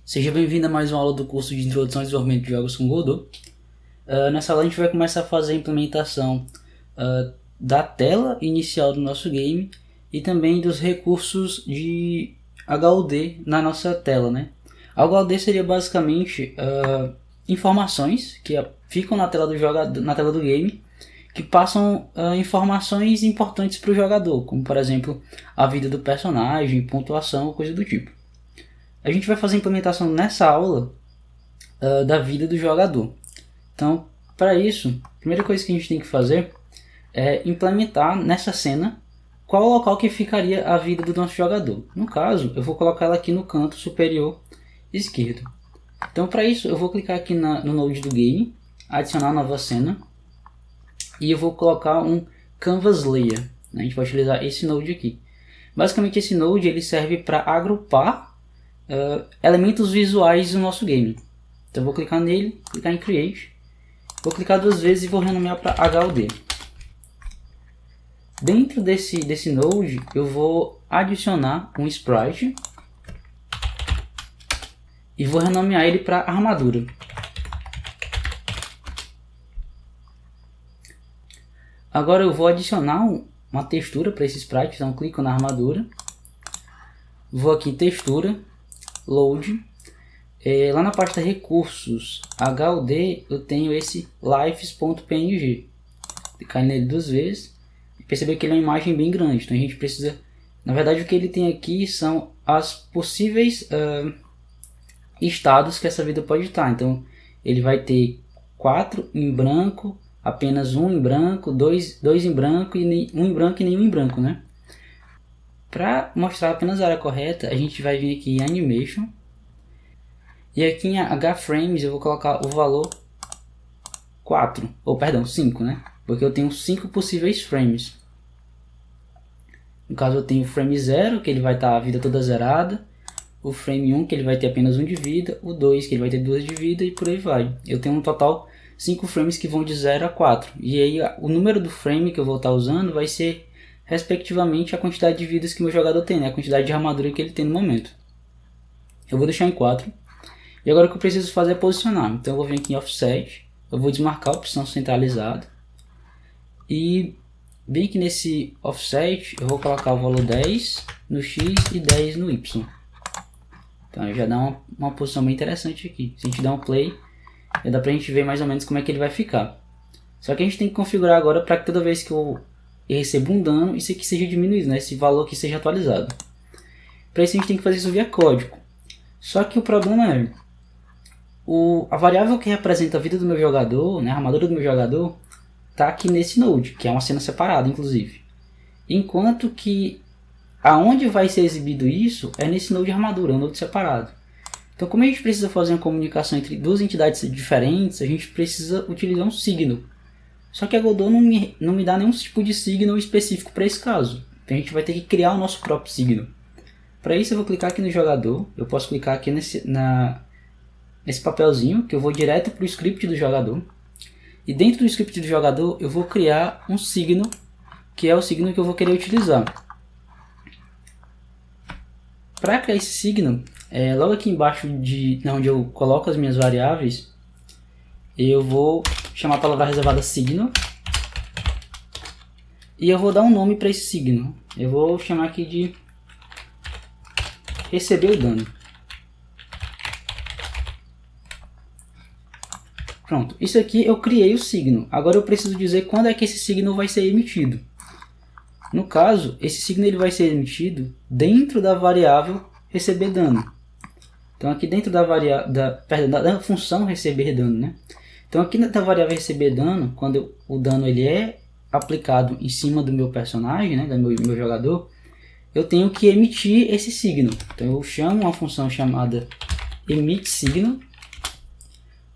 Seja bem-vindo a mais uma aula do curso de Introdução ao Desenvolvimento de Jogos com Godot. Nessa aula a gente vai começar a fazer a implementação da tela inicial do nosso game e também dos recursos de HUD na nossa tela, né? A HUD seria basicamente informações que ficam na tela do jogador, na tela do game, que passam informações importantes para o jogador, como por exemplo a vida do personagem, pontuação, coisa do tipo. A gente vai fazer a implementação nessa aula da vida do jogador. Então, para isso, a primeira coisa que a gente tem que fazer é implementar nessa cena qual o local que ficaria a vida do nosso jogador. No caso, eu vou colocar ela aqui no canto superior esquerdo. Então, para isso, eu vou clicar aqui no Node do game, adicionar nova cena, e eu vou colocar um Canvas Layer. A gente vai utilizar esse Node aqui. Basicamente, esse Node ele serve para agrupar elementos visuais do nosso game. Então eu vou clicar nele, clicar em Create, vou clicar duas vezes e vou renomear para HUD. Dentro desse Node eu vou adicionar um Sprite e vou renomear ele para Armadura. Agora eu vou adicionar uma textura para esse Sprite, então clico na Armadura, vou aqui em Textura, Load, lá na pasta Recursos, HUD, eu tenho esse Lives.png. Clicar nele duas vezes e perceber que ele é uma imagem bem grande, então a gente precisa, na verdade o que ele tem aqui são as possíveis estados que essa vida pode estar. Então ele vai ter 4 em branco, apenas 1 em branco, 2 em branco e 1 em branco e nenhum em branco, né? Para mostrar apenas a área correta, a gente vai vir aqui em Animation. E aqui em HFrames eu vou colocar o valor 4, ou perdão, 5, né? Porque eu tenho 5 possíveis frames. No caso eu tenho o frame 0, que ele vai estar a vida toda zerada. O frame 1, que ele vai ter apenas 1 de vida. O 2, que ele vai ter 2 de vida e por aí vai. Eu tenho um total 5 frames que vão de 0 a 4. E aí o número do frame que eu vou estar usando vai ser respectivamente a quantidade de vidas que o meu jogador tem, né? A quantidade de armadura que ele tem no momento. Eu vou deixar em 4. E agora o que eu preciso fazer é posicionar. Então eu vou vir aqui em Offset. Eu vou desmarcar a opção centralizada. E bem aqui nesse Offset eu vou colocar o valor 10 no X e 10 no Y. Então já dá uma posição bem interessante aqui. Se a gente der um play, já dá pra gente ver mais ou menos como é que ele vai ficar. Só que a gente tem que configurar agora para que toda vez que eu recebo um dano, isso aqui seja diminuído, né? Esse valor aqui seja atualizado. Para isso a gente tem que fazer isso via código. Só que o problema é a variável que representa a vida do meu jogador, né, a armadura do meu jogador, está aqui nesse node, que é uma cena separada, inclusive. Enquanto que aonde vai ser exibido isso é nesse node de armadura, um node separado. Então, como a gente precisa fazer uma comunicação entre duas entidades diferentes, a gente precisa utilizar um signal. Só que a Godot não me dá nenhum tipo de signal específico para esse caso. Então a gente vai ter que criar o nosso próprio signal. Para isso eu vou clicar aqui no jogador. Eu posso clicar aqui nesse papelzinho, que eu vou direto para o script do jogador. E dentro do script do jogador eu vou criar um signal, que é o signal que eu vou querer utilizar. Para criar esse signal, logo aqui embaixo de onde eu coloco as minhas variáveis, eu vou chamar a palavra reservada signal e eu vou dar um nome para esse signal. Eu vou chamar aqui de receber o dano. Pronto, isso aqui eu criei o signal. Agora eu preciso dizer quando é que esse signal vai ser emitido. No caso, esse signal ele vai ser emitido dentro da variável receber dano. Então aqui dentro da função receber dano, né? Então aqui na variável receber dano, quando o dano ele é aplicado em cima do meu personagem, né, do meu jogador, eu tenho que emitir esse signal. Então eu chamo uma função chamada emit signal,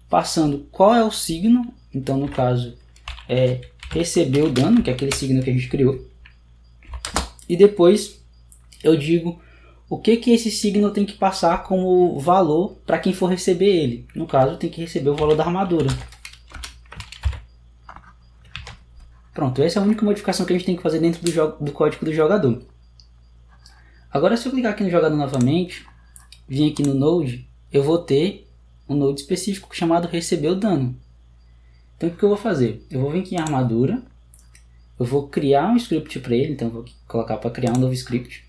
passando qual é o signal. Então no caso é receber o dano, que é aquele signal que a gente criou. E depois eu digo o que esse signal tem que passar como valor para quem for receber ele. No caso, tem que receber o valor da armadura. Pronto, essa é a única modificação que a gente tem que fazer dentro do código do jogador. Agora, se eu clicar aqui no jogador novamente, vir aqui no Node, eu vou ter um node específico chamado receber o dano. Então o que eu vou fazer? Eu vou vir aqui em armadura, eu vou criar um script para ele, então eu vou colocar para criar um novo script.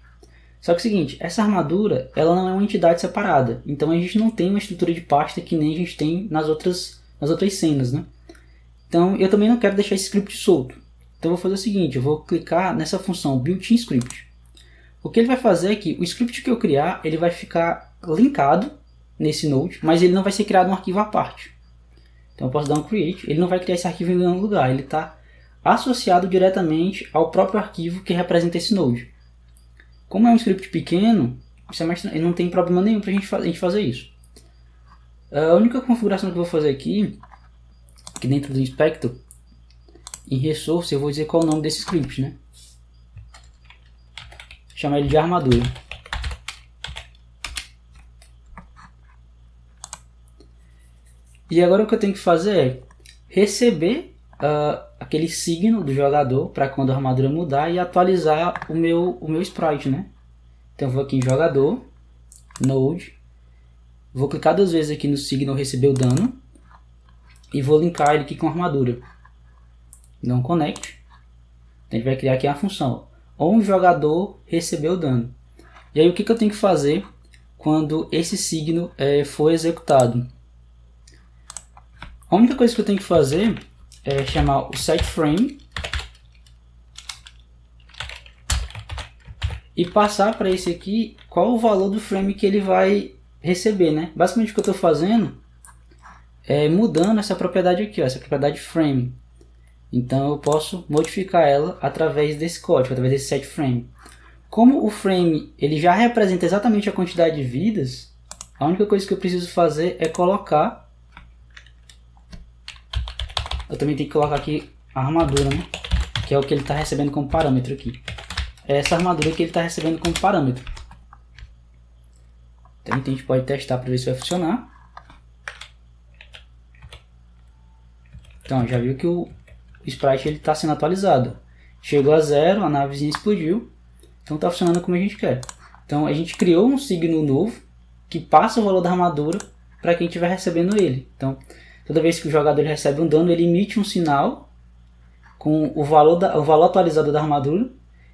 Só que é o seguinte, essa armadura ela não é uma entidade separada, então a gente não tem uma estrutura de pasta que nem a gente tem nas outras cenas, né? Então eu também não quero deixar esse script solto. Então eu vou fazer o seguinte, eu vou clicar nessa função built-in script. O que ele vai fazer é que o script que eu criar, ele vai ficar linkado nesse node, mas ele não vai ser criado um arquivo à parte. Então eu posso dar um create, ele não vai criar esse arquivo em nenhum lugar, ele está associado diretamente ao próprio arquivo que representa esse node. Como é um script pequeno, não tem problema nenhum para a gente fazer isso. A única configuração que eu vou fazer aqui dentro do Inspector, em Resource, eu vou dizer qual é o nome desse script, né? Chamar ele de armadura. E agora o que eu tenho que fazer é receber aquele signo do jogador para quando a armadura mudar e atualizar o meu sprite, né? Então eu vou aqui em jogador, node, vou clicar 2 vezes aqui no signo receber o dano e vou linkar ele aqui com a armadura. Dá um connect. Então a gente vai criar aqui a função on jogador recebeu o dano. E aí o que eu tenho que fazer quando esse signo for executado? A única coisa que eu tenho que fazer é chamar o setFrame e passar para esse aqui qual o valor do frame que ele vai receber, né? Basicamente o que eu estou fazendo é mudando essa propriedade aqui, ó, essa propriedade frame. Então eu posso modificar ela através desse código, através desse setFrame. Como o frame ele já representa exatamente a quantidade de vidas, a única coisa que eu preciso fazer é colocar. Eu também tenho que colocar aqui a armadura, né? Que é o que ele está recebendo como parâmetro aqui. É essa armadura que ele está recebendo como parâmetro. Então a gente pode testar para ver se vai funcionar. Então já viu que o sprite está sendo atualizado. Chegou a 0, a navezinha explodiu. Então está funcionando como a gente quer. Então a gente criou um signo novo que passa o valor da armadura para quem estiver recebendo ele. Então toda vez que o jogador recebe um dano, ele emite um sinal com o valor atualizado da armadura.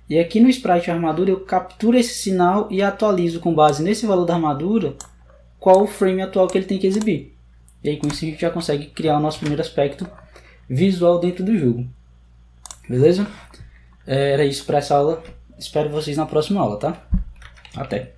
E aqui no sprite armadura eu capturo esse sinal e atualizo com base nesse valor da armadura qual o frame atual que ele tem que exibir. E aí com isso a gente já consegue criar o nosso primeiro aspecto visual dentro do jogo. Beleza? Era isso para essa aula. Espero vocês na próxima aula, tá? Até!